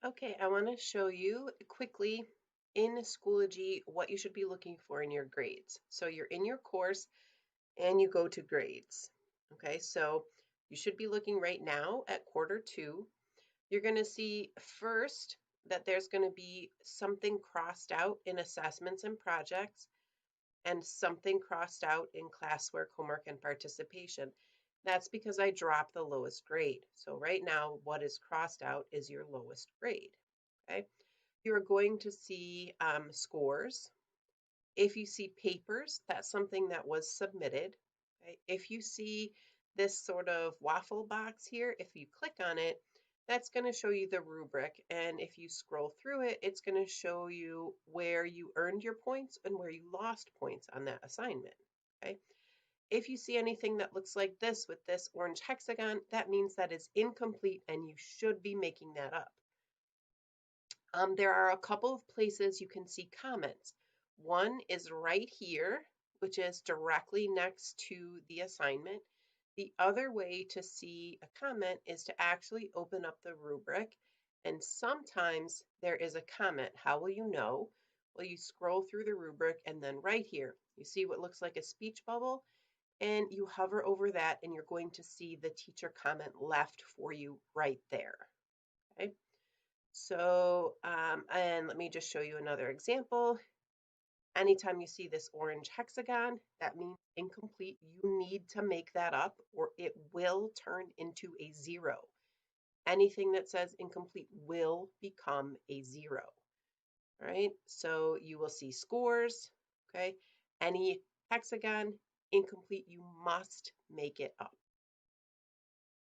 Okay, I want to show you quickly in Schoology what you should be looking for in your grades. So you're in your course and you go to grades. Okay, so you should be looking right now at quarter two. You're going to see first that there's going to be something crossed out in assessments and projects and something crossed out in classwork, homework, and participation. That's because I dropped the lowest grade. So right now, what is crossed out is your lowest grade. Okay. You're going to see scores. If you see papers, that's something that was submitted. Okay? If you see this sort of waffle box here, if you click on it, that's going to show you the rubric. And if you scroll through it, it's going to show you where you earned your points and where you lost points on that assignment. Okay? If you see anything that looks like this with this orange hexagon, that means that is incomplete and you should be making that up. There are a couple of places you can see comments. One is right here, which is directly next to the assignment. The other way to see a comment is to actually open up the rubric. And sometimes there is a comment. How will you know? Well, you scroll through the rubric and then right here, you see what looks like a speech bubble and you hover over that and you're going to see the teacher comment left for you right there. Okay. So, and let me just show you another example. Anytime you see this orange hexagon, that means incomplete. You need to make that up or it will turn into a 0. Anything that says incomplete will become a 0. All right, so you will see scores, okay? Any hexagon, incomplete, you must make it up.